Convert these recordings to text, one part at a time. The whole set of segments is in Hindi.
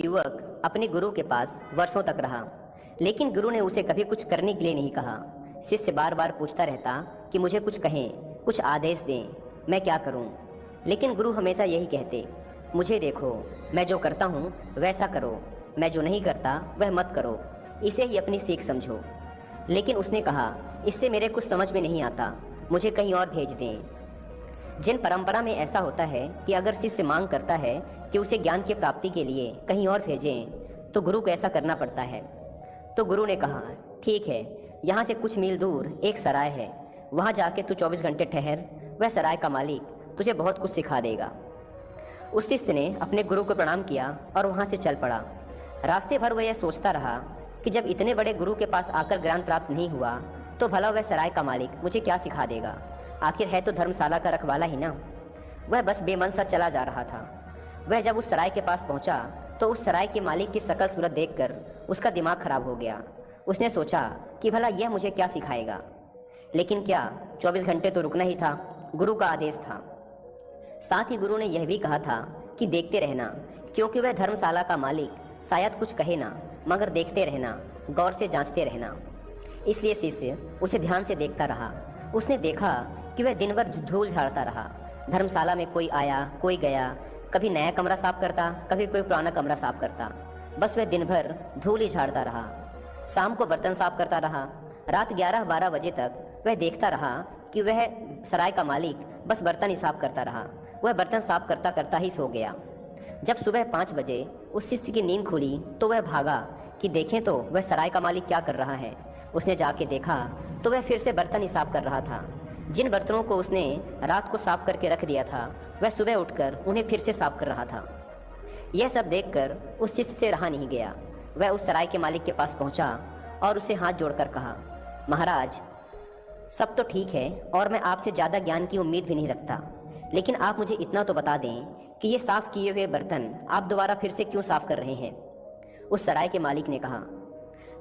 युवक अपने गुरु के पास वर्षों तक रहा, लेकिन गुरु ने उसे कभी कुछ करने के लिए नहीं कहा। शिष्य बार बार पूछता रहता कि मुझे कुछ कहें, कुछ आदेश दें, मैं क्या करूं? लेकिन गुरु हमेशा यही कहते, मुझे देखो, मैं जो करता हूं वैसा करो, मैं जो नहीं करता वह मत करो, इसे ही अपनी सीख समझो। लेकिन उसने कहा, इससे मेरे कुछ समझ में नहीं आता, मुझे कहीं और भेज दें। जिन परंपरा में ऐसा होता है कि अगर शिष्य मांग करता है कि उसे ज्ञान की प्राप्ति के लिए कहीं और भेजें, तो गुरु को ऐसा करना पड़ता है। तो गुरु ने कहा, ठीक है, यहाँ से कुछ मील दूर एक सराय है, वहाँ जाके तू 24 घंटे ठहर, वह सराय का मालिक तुझे बहुत कुछ सिखा देगा। उस शिष्य ने अपने गुरु को प्रणाम किया और वहाँ से चल पड़ा। रास्ते भर वह यह सोचता रहा कि जब इतने बड़े गुरु के पास आकर ज्ञान प्राप्त नहीं हुआ, तो भला वह सराय का मालिक मुझे क्या सिखा देगा? आखिर है तो धर्मशाला का रखवाला ही ना। वह बस बेमन सा चला जा रहा था। वह जब उस सराय के पास पहुंचा, तो उस सराय के मालिक की शकल सूरत देखकर उसका दिमाग खराब हो गया। उसने सोचा कि भला यह मुझे क्या सिखाएगा। लेकिन क्या 24 घंटे तो रुकना ही था, गुरु का आदेश था। साथ ही गुरु ने यह भी कहा था कि देखते रहना, क्योंकि वह धर्मशाला का मालिक शायद कुछ कहे ना, मगर देखते रहना, गौर से जांचते रहना। इसलिए शिष्य उसे ध्यान से देखता रहा। उसने देखा कि वह दिन भर धूल झाड़ता रहा। धर्मशाला में कोई आया, कोई गया, कभी नया कमरा साफ करता, कभी कोई पुराना कमरा साफ करता। बस वह दिन भर धूल ही झाड़ता रहा। शाम को बर्तन साफ करता रहा। रात 11-12 बजे तक वह देखता रहा कि वह सराय का मालिक बस बर्तन ही साफ करता रहा। वह बर्तन साफ करता करता ही सो गया। जब सुबह 5 बजे उस शिष्य की नींद खुली, तो वह भागा कि देखें तो वह सराय का मालिक क्या कर रहा है। उसने जाके देखा तो वह फिर से बर्तन ही साफ कर रहा था। जिन बर्तनों को उसने रात को साफ करके रख दिया था, वह सुबह उठकर उन्हें फिर से साफ कर रहा था। यह सब देखकर उस शिष्य से रहा नहीं गया। वह उस सराय के मालिक के पास पहुंचा और उसे हाथ जोड़कर कहा, महाराज, सब तो ठीक है और मैं आपसे ज़्यादा ज्ञान की उम्मीद भी नहीं रखता, लेकिन आप मुझे इतना तो बता दें कि ये साफ़ किए हुए बर्तन आप दोबारा फिर से क्यों साफ़ कर रहे हैं? उस सराय के मालिक ने कहा,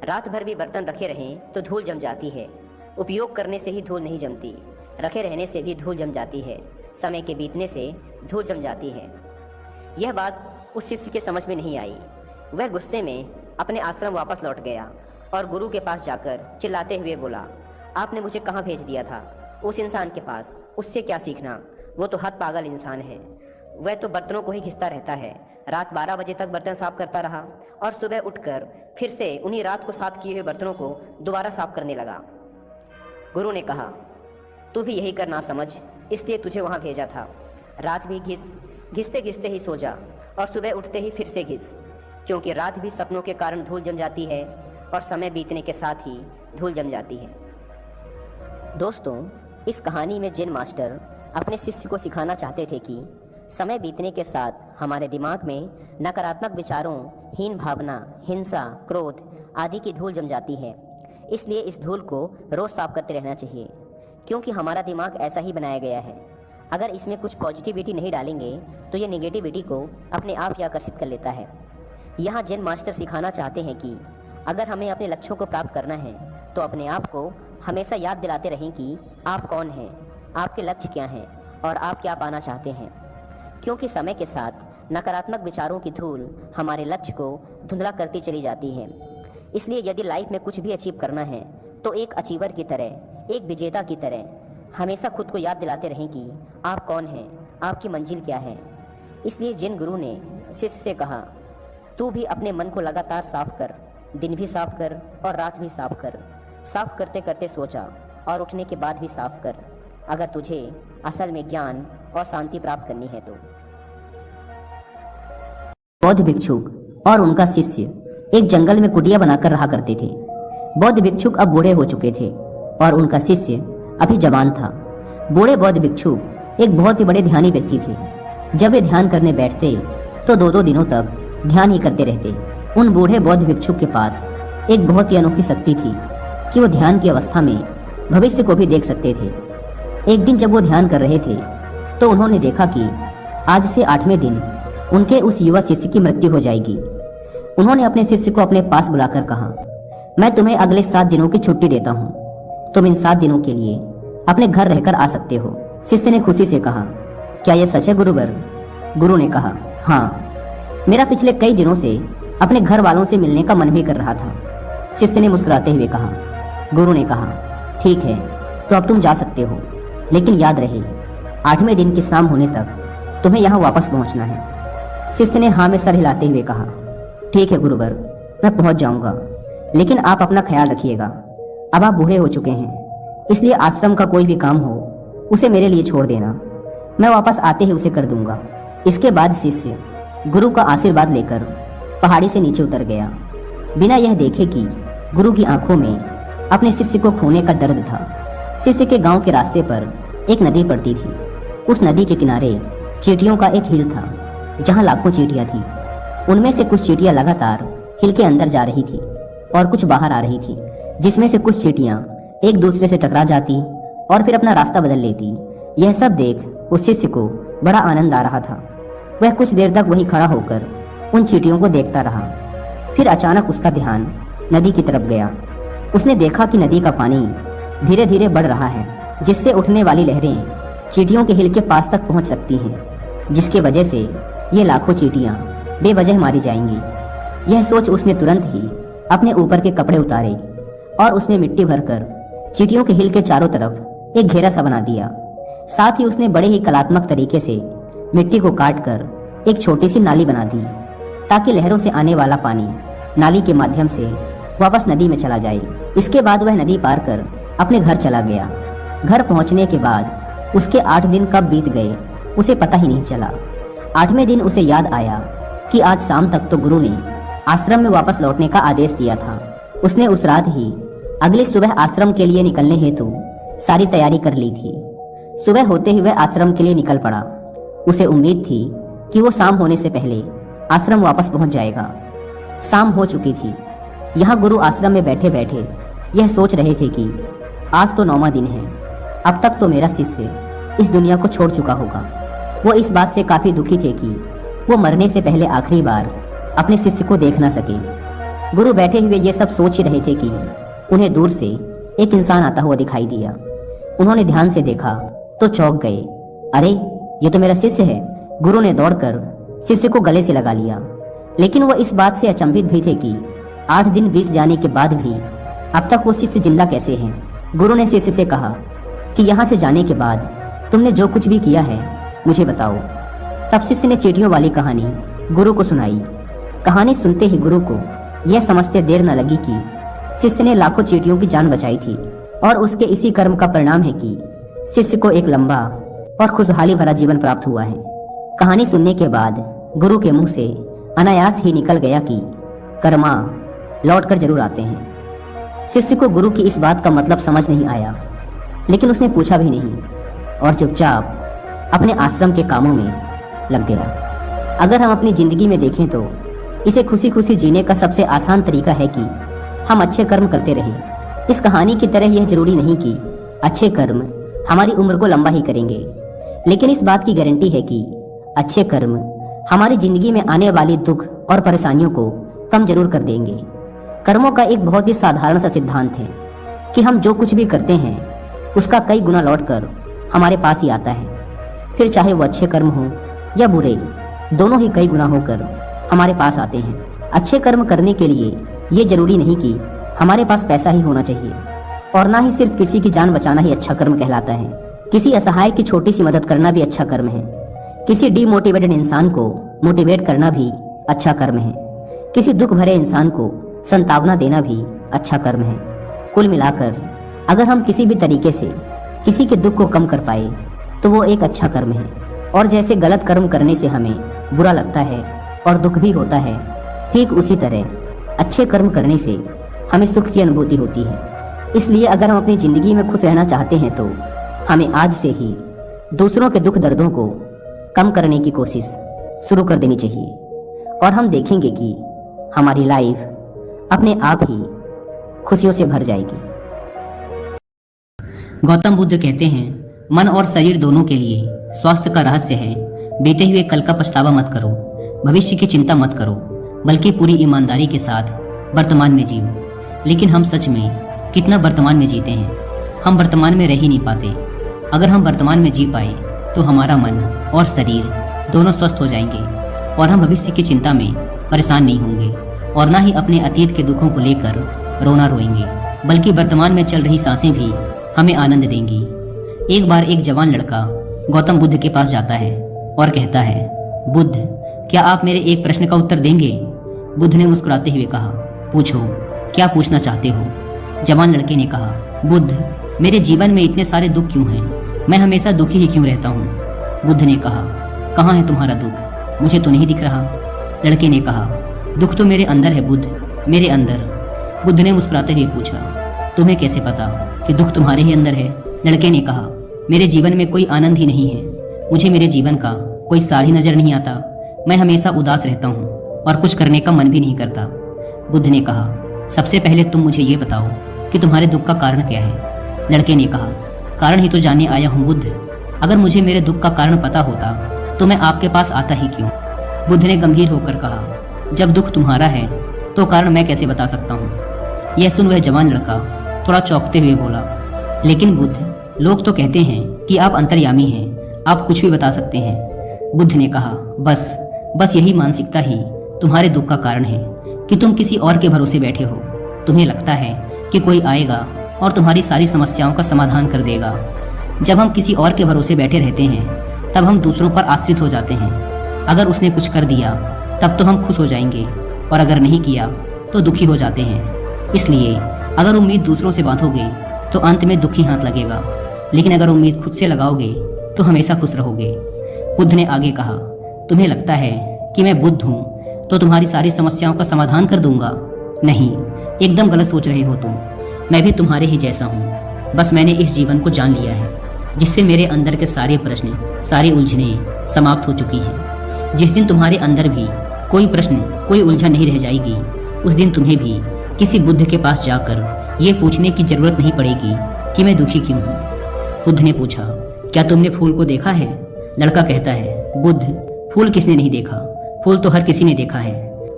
रात भर भी बर्तन रखे रहें तो धूल जम जाती है। उपयोग करने से ही धूल नहीं जमती, रखे रहने से भी धूल जम जाती है, समय के बीतने से धूल जम जाती है। यह बात उस शिष्य के समझ में नहीं आई। वह गुस्से में अपने आश्रम वापस लौट गया और गुरु के पास जाकर चिल्लाते हुए बोला, आपने मुझे कहाँ भेज दिया था? उस इंसान के पास। उससे क्या सीखना? वो तो हद पागल इंसान है। वह तो बर्तनों को ही घिसता रहता है। रात 12 बजे तक बर्तन साफ करता रहा और सुबह उठकर फिर से उन्हीं रात को साफ किए हुए बर्तनों को दोबारा साफ करने लगा। गुरु ने कहा, तू भी यही करना समझ, इसलिए तुझे वहाँ भेजा था। रात भी घिसते घिसते ही सो जा और सुबह उठते ही फिर से घिस, क्योंकि रात भी सपनों के कारण धूल जम जाती है और समय बीतने के साथ ही धूल जम जाती है। दोस्तों, इस कहानी में जिन मास्टर अपने शिष्य को सिखाना चाहते थे कि समय बीतने के साथ हमारे दिमाग में नकारात्मक विचारों, हीन भावना, हिंसा, क्रोध आदि की धूल जम जाती है। इसलिए इस धूल को रोज़ साफ करते रहना चाहिए, क्योंकि हमारा दिमाग ऐसा ही बनाया गया है। अगर इसमें कुछ पॉजिटिविटी नहीं डालेंगे तो ये नेगेटिविटी को अपने आप ही आकर्षित कर लेता है। यहाँ जैन मास्टर सिखाना चाहते हैं कि अगर हमें अपने लक्ष्यों को प्राप्त करना है तो अपने आप को हमेशा याद दिलाते रहें कि आप कौन हैं, आपके लक्ष्य क्या हैं और आप क्या पाना चाहते हैं। क्योंकि समय के साथ नकारात्मक विचारों की धूल हमारे लक्ष्य को धुंधला करती चली जाती है। इसलिए यदि लाइफ में कुछ भी अचीव करना है तो एक अचीवर की तरह, एक विजेता की तरह हमेशा खुद को याद दिलाते रहें कि आप कौन हैं, आपकी मंजिल क्या है। इसलिए जिन गुरु ने शिष्य से कहा, तू भी अपने मन को लगातार साफ कर, दिन भी साफ कर और रात भी साफ कर। साफ करते करते सोचा और उठने के बाद भी साफ कर, अगर तुझे असल में ज्ञान और शांति प्राप्त करनी है तो। बौद्ध भिक्षुक और उनका शिष्य एक जंगल में कुटिया बनाकर रहा करते थे। बौद्ध भिक्षुक अब बूढ़े हो चुके थे और उनका शिष्य अभी जवान था। बूढ़े बौद्ध भिक्षुक एक बहुत ही बड़े ध्यानी व्यक्ति थे। जब वे ध्यान करने बैठते तो 2-2 दिनों तक ध्यान ही करते रहते। उन बूढ़े बौद्ध भिक्षुक के पास एक बहुत ही अनोखी शक्ति थी कि वो ध्यान की अवस्था में भविष्य को भी देख सकते थे। एक दिन जब वो ध्यान कर रहे थे तो उन्होंने देखा कि आज से 8वें दिन उनके उस युवा शिष्य की मृत्यु हो जाएगी। उन्होंने अपने शिष्य को अपने पास बुलाकर कहा, मैं तुम्हें अगले 7 दिनों की छुट्टी देता हूँ। तुम इन 7 दिनों के लिए अपने घर रहकर आ सकते हो। शिष्य ने खुशी से कहा, क्या यह सच है गुरुवर? गुरु ने कहा, हाँ। मेरा पिछले कई दिनों से अपने घर वालों से मिलने का मन भी कर रहा था, शिष्य ने मुस्कुराते हुए कहा। गुरु ने कहा, ठीक है, तो अब तुम जा सकते हो, लेकिन याद रहे 8वें दिन की शाम होने तक तुम्हें यहाँ वापस पहुँचना है। शिष्य ने हाँ में सर हिलाते हुए कहा, ठीक है गुरुवर, मैं पहुँच जाऊँगा, लेकिन आप अपना ख्याल रखिएगा। अब आप बूढ़े हो चुके हैं, इसलिए आश्रम का कोई भी काम हो उसे मेरे लिए छोड़ देना, मैं वापस आते ही उसे कर दूंगा। इसके बाद शिष्य गुरु का आशीर्वाद लेकर पहाड़ी से नीचे उतर गया, बिना यह देखे कि गुरु की आंखों में अपने शिष्य को खोने का दर्द था। शिष्य के गांव के रास्ते पर एक नदी पड़ती थी। उस नदी के किनारे चींटियों का एक हिल था, जहां लाखों चींटियां थी। उनमें से कुछ चींटियां लगातार हिल के अंदर जा रही थी और कुछ बाहर आ रही थी, जिसमें से कुछ चींटियां एक दूसरे से टकरा जाती और फिर अपना रास्ता बदल लेती। यह सब देख उस शिष्य को बड़ा आनंद आ रहा था। वह कुछ देर तक वहीं खड़ा होकर उन चींटियों को देखता रहा। फिर अचानक उसका ध्यान नदी की तरफ गया। उसने देखा कि नदी का पानी धीरे धीरे बढ़ रहा है, जिससे उठने वाली लहरें चींटियों के हिल के पास तक पहुंच सकती हैं, जिसकी वजह से ये लाखों चींटियां बेवजह मारी जाएंगी। यह सोच उसने तुरंत ही अपने ऊपर के कपड़े उतारे और उसमें मिट्टी भरकर चींटियों के हिल के चारों तरफ एक घेरा सा बना दिया। साथ ही उसने बड़े ही कलात्मक तरीके से मिट्टी को काटकर एक छोटी सी नाली बना दी, ताकि लहरों से आने वाला पानी नाली के माध्यम से वापस नदी में चला जाए। इसके बाद वह नदी पार कर अपने घर चला गया। घर पहुंचने के बाद उसके 8 दिन कब बीत गए उसे पता ही नहीं चला। 8वें दिन उसे याद आया कि आज शाम तक तो गुरु ने आश्रम में वापस लौटने का आदेश दिया था। उसने उस रात ही अगली सुबह आश्रम के लिए निकलने हेतु सारी तैयारी कर ली थी। सुबह होते ही वह आश्रम के लिए निकल पड़ा। उसे उम्मीद थी कि वो शाम होने से पहले आश्रम वापस पहुंच जाएगा। शाम हो चुकी थी। यहाँ गुरु आश्रम में बैठे बैठे यह सोच रहे थे कि आज तो 9वां दिन है, अब तक तो मेरा शिष्य इस दुनिया को छोड़ चुका होगा। वो इस बात से काफी दुखी थे कि वो मरने से पहले आखिरी बार अपने शिष्य को देख ना सके। गुरु बैठे हुए ये सब सोच ही रहे थे कि उन्हें दूर से एक इंसान आता हुआ दिखाई दिया। उन्होंने ध्यान से देखा तो चौंक गए। अरे, ये तो मेरा शिष्य है। गुरु ने दौड़कर शिष्य को गले से लगा लिया, लेकिन वो इस बात से अचंभित भी थे कि 8 दिन बीत जाने के बाद भी अब तक वो शिष्य जिंदा कैसे हैं। गुरु ने शिष्य से कहा कि यहाँ से जाने के बाद तुमने जो कुछ भी किया है मुझे बताओ। तब शिष्य ने चींटियों वाली कहानी गुरु को सुनाई। कहानी सुनते ही गुरु को यह समझते देर न लगी कि शिष्य ने लाखों चींटियों की जान बचाई थी, और उसके इसी कर्म का परिणाम है कि शिष्य को एक लंबा और खुशहाली भरा जीवन प्राप्त हुआ है। कहानी सुनने के बाद गुरु के मुंह से अनायास ही निकल गया कि कर्मा लौट कर जरूर आते हैं। शिष्य को गुरु की इस बात का मतलब समझ नहीं आया, लेकिन उसने पूछा भी नहीं और चुपचाप अपने आश्रम के कामों में लग गया। अगर हम अपनी जिंदगी में देखें तो इसे खुशी खुशी जीने का सबसे आसान तरीका है कि हम अच्छे कर्म करते रहें। इस कहानी की तरह यह जरूरी नहीं कि अच्छे कर्म हमारी उम्र को लंबा ही करेंगे, लेकिन इस बात की गारंटी है कि अच्छे कर्म हमारी जिंदगी में आने वाली दुख और परेशानियों को कम जरूर कर देंगे। कर्मों का एक बहुत ही साधारण सा सिद्धांत है कि हम जो कुछ भी करते हैं उसका कई गुना लौटकर हमारे पास ही आता है। फिर चाहे वो अच्छे कर्म हो या बुरे, दोनों ही कई गुना होकर हमारे पास आते हैं। अच्छे कर्म करने के लिए ये जरूरी नहीं कि हमारे पास पैसा ही होना चाहिए, और ना ही सिर्फ किसी की जान बचाना ही अच्छा कर्म कहलाता है। किसी असहाय की छोटी सी मदद करना भी अच्छा कर्म है। किसी डीमोटिवेटेड इंसान को मोटिवेट करना भी अच्छा कर्म है। किसी दुख भरे इंसान को संतावना देना भी अच्छा कर्म है। कुल मिलाकर अगर हम किसी भी तरीके से किसी के दुख को कम कर पाए तो वो एक अच्छा कर्म है। और जैसे गलत कर्म करने से हमें बुरा लगता है और दुख भी होता है, ठीक उसी तरह अच्छे कर्म करने से हमें सुख की अनुभूति होती है। इसलिए अगर हम अपनी जिंदगी में खुश रहना चाहते हैं तो हमें आज से ही दूसरों के दुख दर्दों को कम करने की कोशिश शुरू कर देनी चाहिए, और हम देखेंगे कि हमारी लाइफ अपने आप ही खुशियों से भर जाएगी। गौतम बुद्ध कहते हैं, मन और शरीर दोनों के लिए स्वास्थ्य का रहस्य है बीते हुए कल का पछतावा मत करो, भविष्य की चिंता मत करो, बल्कि पूरी ईमानदारी के साथ वर्तमान में जियो। लेकिन हम सच में कितना वर्तमान में जीते हैं? हम वर्तमान में रह ही नहीं पाते। अगर हम वर्तमान में जी पाए तो हमारा मन और शरीर दोनों स्वस्थ हो जाएंगे और हम भविष्य की चिंता में परेशान नहीं होंगे और ना ही अपने अतीत के दुखों को लेकर रोना रोएंगे, बल्कि वर्तमान में चल रही सांसें भी हमें आनंद देंगी। एक बार एक जवान लड़का गौतम बुद्ध के पास जाता है और कहता है, बुद्ध, क्या आप मेरे एक प्रश्न का उत्तर देंगे? बुद्ध ने मुस्कुराते हुए कहा, पूछो, क्या पूछना चाहते हो? जवान लड़के ने कहा, बुद्ध, मेरे जीवन में इतने सारे दुख क्यों हैं? मैं हमेशा दुखी ही क्यों रहता हूँ? बुद्ध ने कहा, कहाँ है तुम्हारा दुख? मुझे तो नहीं दिख रहा। लड़के ने कहा, दुख तो मेरे अंदर है बुद्ध, मेरे अंदर। बुद्ध ने मुस्कुराते हुए पूछा, तुम्हें कैसे पता कि दुख तुम्हारे ही अंदर है? लड़के ने कहा, मेरे जीवन में कोई आनंद ही नहीं है, मुझे मेरे जीवन का कोई सार ही नजर नहीं आता। मैं हमेशा उदास रहता हूँ और कुछ करने का मन भी नहीं करता। बुद्ध ने कहा, सबसे पहले तुम मुझे ये बताओ कि तुम्हारे दुख का कारण क्या है? लड़के ने कहा, कारण ही तो जानने आया हूँ बुद्ध। अगर मुझे मेरे दुख का कारण पता होता तो मैं आपके पास आता ही क्यों? बुद्ध ने गंभीर होकर कहा, जब दुख तुम्हारा है तो कारण मैं कैसे बता सकता हूँ? यह सुन वह जवान लड़का थोड़ा चौंकते हुए बोला, लेकिन बुद्ध, लोग तो कहते हैं कि आप अंतर्यामी हैं, आप कुछ भी बता सकते हैं। बुद्ध ने कहा, बस यही मानसिकता ही तुम्हारे दुख का कारण है कि तुम किसी और के भरोसे बैठे हो। तुम्हें लगता है कि कोई आएगा और तुम्हारी सारी समस्याओं का समाधान कर देगा। जब हम किसी और के भरोसे बैठे रहते हैं तब हम दूसरों पर आश्रित हो जाते हैं। अगर उसने कुछ कर दिया तब तो हम खुश हो जाएंगे और अगर नहीं किया तो दुखी हो जाते हैं। इसलिए अगर उम्मीद दूसरों से बांधोगे तो अंत में दुखी हाथ लगेगा, लेकिन अगर उम्मीद खुद से लगाओगे तो हमेशा खुश रहोगे। बुद्ध ने आगे कहा, तुम्हें लगता है कि मैं बुद्ध हूँ तो तुम्हारी सारी समस्याओं का समाधान कर दूंगा? नहीं, एकदम गलत सोच रहे हो तुम। मैं भी तुम्हारे ही जैसा हूँ, बस मैंने इस जीवन को जान लिया है जिससे मेरे अंदर के सारे प्रश्न, सारी उलझनें समाप्त हो चुकी हैं। जिस दिन तुम्हारे अंदर भी कोई प्रश्न, कोई उलझन नहीं रह जाएगी, उस दिन तुम्हें भी किसी बुद्ध के पास जाकर ये पूछने की जरूरत नहीं पड़ेगी कि मैं दुखी क्यों हूँ। बुद्ध ने पूछा, क्या तुमने फूल को देखा है? लड़का कहता है, बुद्ध, फूल किसने नहीं देखा? फूल तो हर किसी ने देखा है।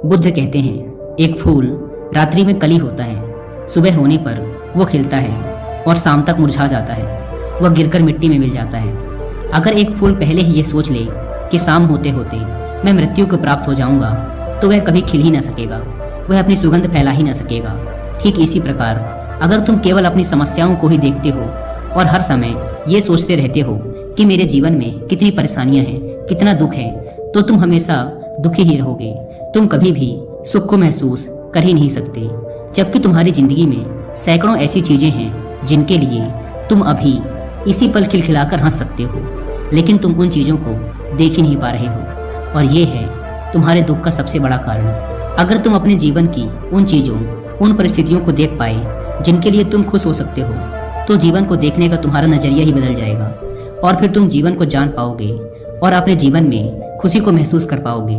बुद्ध कहते हैं, एक फूल रात्रि में कली होता है, सुबह होने पर वो खिलता है और शाम तक मुरझा जाता है, वह गिरकर मिट्टी में मिल जाता है। अगर एक फूल पहले ही ये सोच ले कि शाम होते होते मैं मृत्यु को प्राप्त हो जाऊंगा तो वह कभी खिल ही ना सकेगा, वह अपनी सुगंध फैला ही ना सकेगा। ठीक इसी प्रकार अगर तुम केवल अपनी समस्याओं को ही देखते हो और हर समय ये सोचते रहते हो कि मेरे जीवन में कितनी परेशानियां हैं, कितना दुख है, तो तुम हमेशा दुखी ही रहोगे। तुम कभी भी सुख को महसूस कर ही नहीं सकते, जबकि तुम्हारी जिंदगी में सैकड़ों ऐसी चीजें हैं जिनके लिए तुम अभी इसी पल खिलखिलाकर हंस सकते हो, लेकिन तुम उन चीजों को देख ही नहीं पा रहे हो और ये है तुम्हारे दुख का सबसे बड़ा कारण। अगर तुम अपने जीवन की उन चीजों, उन परिस्थितियों को देख पाए जिनके लिए तुम खुश हो सकते हो, तो जीवन को देखने का तुम्हारा नजरिया ही बदल जाएगा और फिर तुम जीवन को जान पाओगे और अपने जीवन में खुशी को महसूस कर पाओगे।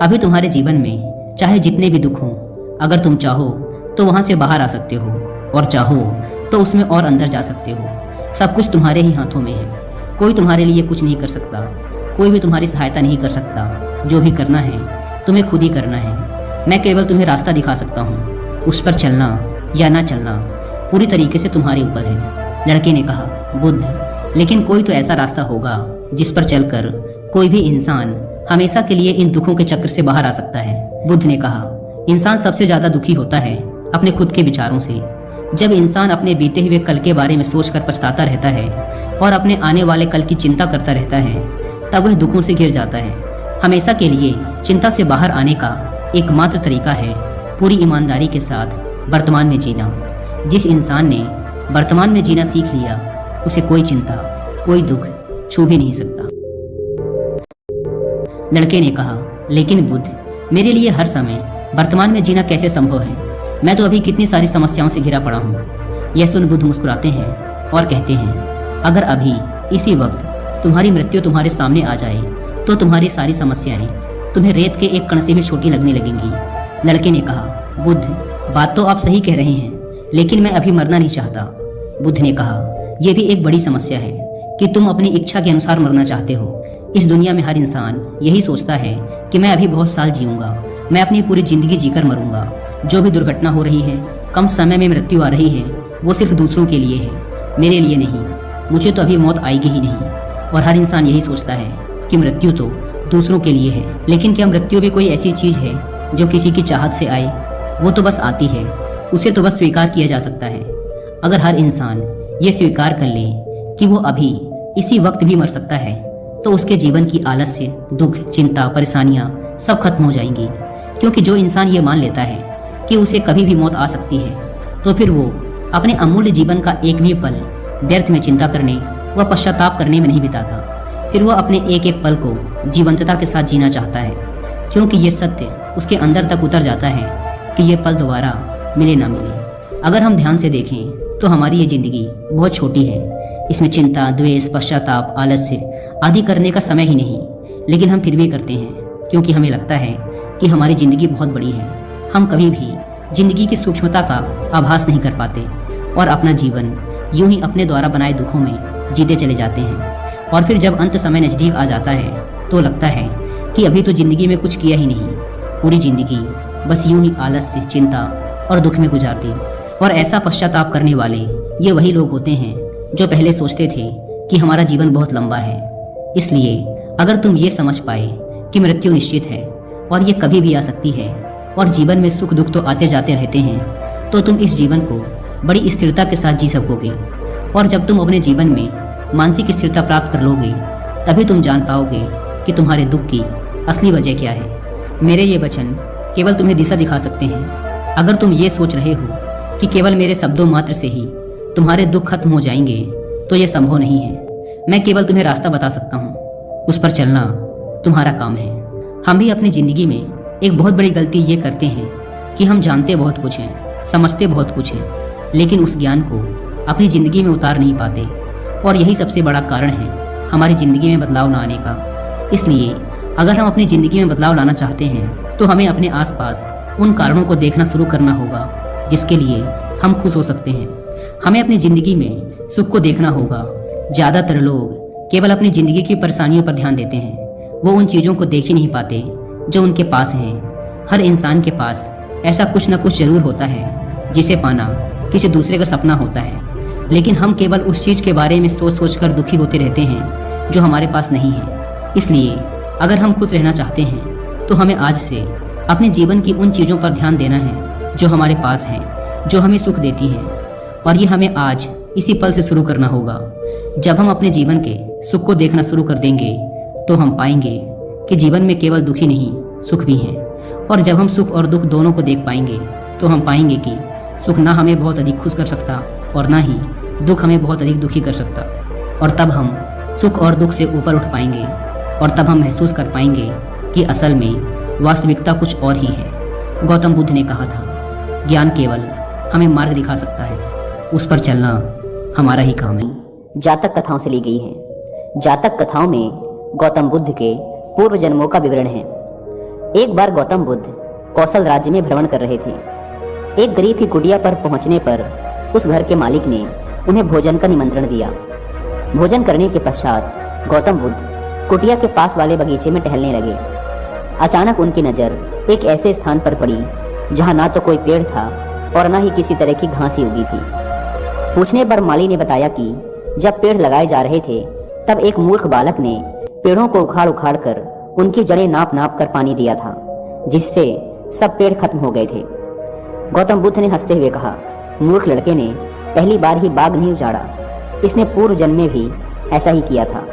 अभी तुम्हारे जीवन में चाहे जितने भी दुख हों, अगर तुम चाहो तो वहां से बाहर आ सकते हो और चाहो तो उसमें और अंदर जा सकते हो। सब कुछ तुम्हारे ही हाथों में है। कोई तुम्हारे लिए कुछ नहीं कर सकता, कोई भी तुम्हारी सहायता नहीं कर सकता। जो भी करना है तुम्हें खुद ही करना है। मैं केवल तुम्हें रास्ता दिखा सकता हूँ, उस पर चलना या ना चलना पूरी तरीके से तुम्हारे ऊपर है। लड़के ने कहा, बुद्ध, लेकिन कोई तो ऐसा रास्ता होगा जिस पर चलकर कोई भी इंसान हमेशा के लिए इन दुखों के चक्र से बाहर आ सकता है। बुद्ध ने कहा, इंसान सबसे ज्यादा दुखी होता है अपने खुद के विचारों से। जब इंसान अपने बीते हुए कल के बारे में सोचकर पछताता रहता है और अपने आने वाले कल की चिंता करता रहता है, तब वह दुखों से घिर जाता है। हमेशा के लिए चिंता से बाहर आने का एकमात्र तरीका है पूरी ईमानदारी के साथ वर्तमान में जीना। जिस इंसान ने वर्तमान में जीना सीख लिया, उसे कोई चिंता, कोई दुख छू भी नहीं सकता। लड़के ने कहा, लेकिन बुद्ध, मेरे लिए हर समय वर्तमान में जीना कैसे संभव है? मैं तो अभी कितनी सारी समस्याओं से घिरा पड़ा हूँ। यह सुन बुद्ध मुस्कुराते हैं और कहते हैं, अगर अभी इसी वक्त तुम्हारी मृत्यु तुम्हारे सामने आ जाए तो तुम्हारी सारी समस्याएं तुम्हें रेत के एक कण से भी छोटी लगने लगेंगी। लड़के ने कहा, बुद्ध, बात तो आप सही कह रहे हैं, लेकिन मैं अभी मरना नहीं चाहता। बुद्ध ने कहा, यह भी एक बड़ी समस्या है कि तुम अपनी इच्छा के अनुसार मरना चाहते हो। इस दुनिया में हर इंसान यही सोचता है कि मैं अभी बहुत साल जीऊंगा, मैं अपनी पूरी जिंदगी जीकर मरूंगा। जो भी दुर्घटना हो रही है, कम समय में मृत्यु आ रही है, वो सिर्फ दूसरों के लिए है, मेरे लिए नहीं। मुझे तो अभी मौत आएगी ही नहीं। और हर इंसान यही सोचता है कि मृत्यु तो दूसरों के लिए है। लेकिन क्या मृत्यु भी कोई ऐसी चीज है जो किसी की चाहत से आए? वो तो बस आती है, उसे तो बस स्वीकार किया जा सकता है। अगर हर इंसान ये स्वीकार कर ले कि वो अभी इसी वक्त भी मर सकता है, तो उसके जीवन की आलस्य, दुख, चिंता, परेशानियां सब खत्म हो जाएंगी। क्योंकि जो इंसान ये मान लेता है कि उसे कभी भी मौत आ सकती है, तो फिर वो अपने अमूल्य जीवन का एक भी पल व्यर्थ में चिंता करने व पश्चाताप करने में नहीं बिताता। फिर वो अपने एक एक पल को जीवंतता के साथ जीना चाहता है, क्योंकि ये सत्य उसके अंदर तक उतर जाता है कि ये पल दोबारा मिले ना मिले। अगर हम ध्यान से देखें तो हमारी ये जिंदगी बहुत छोटी है। इसमें चिंता, द्वेष, पश्चाताप, आलस्य आदि करने का समय ही नहीं, लेकिन हम फिर भी करते हैं क्योंकि हमें लगता है कि हमारी जिंदगी बहुत बड़ी है। हम कभी भी जिंदगी की सूक्ष्मता का आभास नहीं कर पाते और अपना जीवन यूं ही अपने द्वारा बनाए दुखों में जीते चले जाते हैं। और फिर जब अंत समय नज़दीक आ जाता है तो लगता है कि अभी तो जिंदगी में कुछ किया ही नहीं, पूरी जिंदगी बस यूं ही आलस्य, चिंता और दुख में गुजार दी। और ऐसा पश्चाताप करने वाले ये वही लोग होते हैं जो पहले सोचते थे कि हमारा जीवन बहुत लंबा है। इसलिए अगर तुम ये समझ पाए कि मृत्यु निश्चित है और ये कभी भी आ सकती है और जीवन में सुख दुख तो आते जाते रहते हैं, तो तुम इस जीवन को बड़ी स्थिरता के साथ जी सकोगे। और जब तुम अपने जीवन में मानसिक स्थिरता प्राप्त कर लोगे, तभी तुम जान पाओगे कि तुम्हारे दुख की असली वजह क्या है। मेरे ये वचन केवल तुम्हें दिशा दिखा सकते हैं। अगर तुम ये सोच रहे हो कि केवल मेरे शब्दों मात्र से ही तुम्हारे दुख खत्म हो जाएंगे, तो ये संभव नहीं है। मैं केवल तुम्हें रास्ता बता सकता हूँ, उस पर चलना तुम्हारा काम है। हम भी अपनी जिंदगी में एक बहुत बड़ी गलती ये करते हैं कि हम जानते बहुत कुछ हैं, समझते बहुत कुछ हैं, लेकिन उस ज्ञान को अपनी ज़िंदगी में उतार नहीं पाते। और यही सबसे बड़ा कारण है हमारी ज़िंदगी में बदलाव ना आने का। इसलिए अगर हम अपनी ज़िंदगी में बदलाव लाना चाहते हैं, तो हमें अपने आसपास उन कारणों को देखना शुरू करना होगा जिसके लिए हम खुश हो सकते हैं। हमें अपनी ज़िंदगी में सुख को देखना होगा। ज़्यादातर लोग केवल अपनी ज़िंदगी की परेशानियों पर ध्यान देते हैं, वो उन चीज़ों को देख ही नहीं पाते जो उनके पास हैं। हर इंसान के पास ऐसा कुछ न कुछ जरूर होता है जिसे पाना किसी दूसरे का सपना होता है, लेकिन हम केवल उस चीज़ के बारे में सोच सोच कर दुखी होते रहते हैं जो हमारे पास नहीं है। इसलिए अगर हम खुश रहना चाहते हैं तो हमें आज से अपने जीवन की उन चीज़ों पर ध्यान देना है जो हमारे पास हैं, जो हमें सुख देती हैं। और ये हमें आज इसी पल से शुरू करना होगा। जब हम अपने जीवन के सुख को देखना शुरू कर देंगे तो हम पाएंगे कि जीवन में केवल दुख ही नहीं, सुख भी हैं। और जब हम सुख और दुख दोनों को देख पाएंगे तो हम पाएंगे कि सुख ना हमें बहुत अधिक खुश कर सकता और ना ही दुख हमें बहुत अधिक दुखी कर सकता। और तब हम सुख और दुख से ऊपर उठ पाएंगे और तब हम महसूस कर पाएंगे कि असल में वास्तविकता कुछ और ही है। गौतम बुद्ध ने कहा था, ज्ञान केवल हमें मार्ग दिखा सकता है, उस पर चलना हमारा ही काम है। जातक कथाओं से ली गई है। जातक कथाओं में गौतम बुद्ध के पूर्व जन्मों का विवरण है। एक बार गौतम बुद्ध कौशल राज्य में भ्रमण कर रहे थे। एक गरीब की कुटिया पर पहुंचने पर उस घर के मालिक ने उन्हें भोजन का निमंत्रण दिया। भोजन करने के पश्चात गौतम बुद्ध कुटिया के पास वाले बगीचे में टहलने लगे। अचानक उनकी नज़र एक ऐसे स्थान पर पड़ी जहां ना तो कोई पेड़ था और ना ही किसी तरह की घास ही उगी थी। पूछने पर माली ने बताया कि जब पेड़ लगाए जा रहे थे तब एक मूर्ख बालक ने पेड़ों को उखाड़ उखाड़ कर उनकी जड़ें नाप नाप कर पानी दिया था, जिससे सब पेड़ खत्म हो गए थे। गौतम बुद्ध ने हंसते हुए कहा, मूर्ख लड़के ने पहली बार ही बाग नहीं उजाड़ा, इसने पूर्व जन्म में भी ऐसा ही किया था।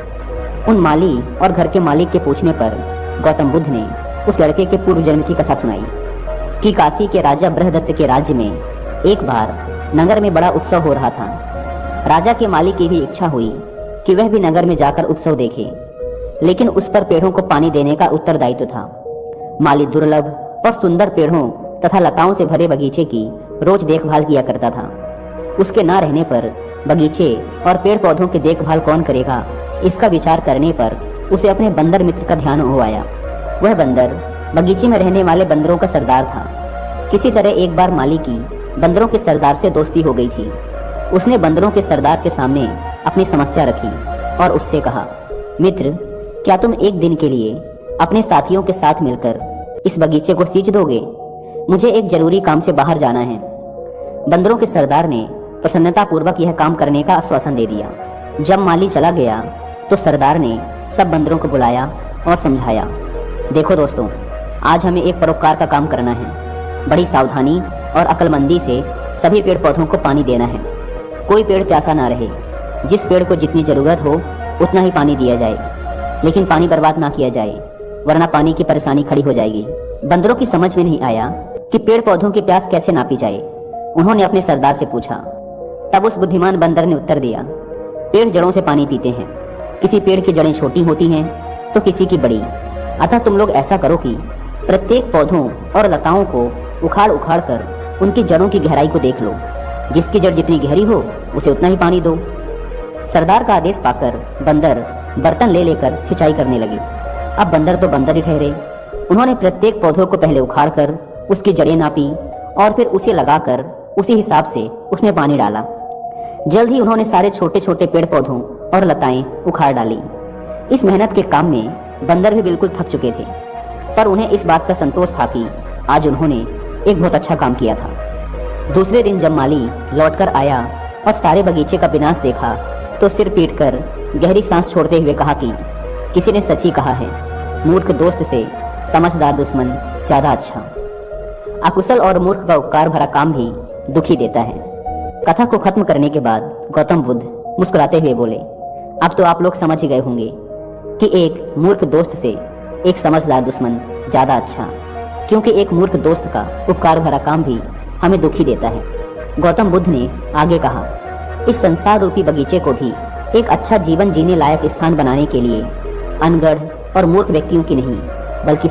उन माली और घर के मालिक के पूछने पर गौतम बुद्ध ने उस लड़के के पूर्व जन्म की कथा सुनाई कि काशी के राजा बृहदत्त के राज्य में एक बार नगर में बड़ा उत्सव हो रहा था। राजा के माली की भी इच्छा हुई कि वह भी नगर में जाकर उत्सव देखे, लेकिन उस पर पेड़ों को पानी देने का उत्तरदायित्व था। माली दुर्लभ और सुंदर पेड़ों तथा लताओं से भरे बगीचे की रोज देखभाल किया करता था। उसके ना रहने पर बगीचे और पेड़ पौधों की देखभाल कौन करेगा, इसका विचार करने पर उसे अपने बंदर मित्र का ध्यान हो आया। वह बंदर बगीचे में रहने वाले बंदरों का सरदार था। किसी तरह एक बार माली की बंदरों के सरदार से दोस्ती हो गई थी। उसने बंदरों के सरदार के सामने अपनी समस्या रखी और उससे कहा, मित्र, क्या तुम एक दिन के लिए अपने साथियों के साथ मिलकर इस बगीचे को सींच दोगे? मुझे एक जरूरी काम से बाहर जाना है। बंदरों के सरदार ने प्रसन्नतापूर्वक यह काम करने का आश्वासन दे दिया। जब माली चला गया तो सरदार ने सब बंदरों को बुलाया और समझाया, देखो दोस्तों, आज हमें एक परोपकार का काम करना है। बड़ी सावधानी और अक्लमंदी से सभी पेड़ पौधों को पानी देना है। कोई पेड़ प्यासा ना रहे। जिस पेड़ को जितनी ज़रूरत हो उतना ही पानी दिया जाए, लेकिन पानी बर्बाद ना किया जाए, वरना पानी की परेशानी खड़ी हो जाएगी। बंदरों की समझ में नहीं आया कि पेड़ पौधों की प्यास कैसे नापी जाए। उन्होंने अपने सरदार से पूछा। तब उस बुद्धिमान बंदर ने उत्तर दिया, पेड़ जड़ों से पानी पीते हैं। किसी पेड़ की जड़ें छोटी होती हैं तो किसी की बड़ी। अतः तुम लोग ऐसा करो कि प्रत्येक पौधों और लताओं को उखाड़ उखाड़ कर उनकी जड़ों की गहराई को देख लो। जिसकी जड़ जितनी गहरी हो उसे उतना ही पानी दो। सरदार का आदेश पाकर बंदर बर्तन ले लेकर सिंचाई करने लगे। अब बंदर तो बंदर ही ठहरे। उन्होंने प्रत्येक पौधों को पहले उखाड़ कर उसकी जड़ें नापी और फिर उसे लगाकर उसी हिसाब से उसमें पानी डाला। जल्द ही उन्होंने सारे छोटे छोटे पेड़ पौधों और लताएं उखाड़ डाली। इस मेहनत के काम में बंदर भी बिल्कुल थक चुके थे, पर उन्हें इस बात का संतोष था कि आज उन्होंने एक बहुत अच्छा काम किया था। दूसरे दिन जब माली लौटकर आया और सारे बगीचे का विनाश देखा तो सिर पीटकर गहरी सांस छोड़ते हुए कहा कि किसी ने सच ही कहा है, मूर्ख दोस्त से समझदार दुश्मन ज़्यादा अच्छा। अकुशल और मूर्ख का उपकार भरा काम भी दुखी देता है। कथा को खत्म करने के बाद गौतम बुद्ध मुस्कुराते हुए बोले, अब तो आप लोग समझ ही गए होंगे कि एक मूर्ख दोस्त से एक समझदार दुश्मन ज़्यादा अच्छा, क्योंकि एक मूर्ख दोस्त का उपकार भरा काम भी हमें दुखी देता है। गौतम बुद्ध ने आगे कहा, इस संसार रूपी बगीचे को भी एक अच्छा जीवन जीने लायक स्थान बनाने के लिए अनगढ़ और मूर्ख व्यक्तियों की नहीं, बल्कि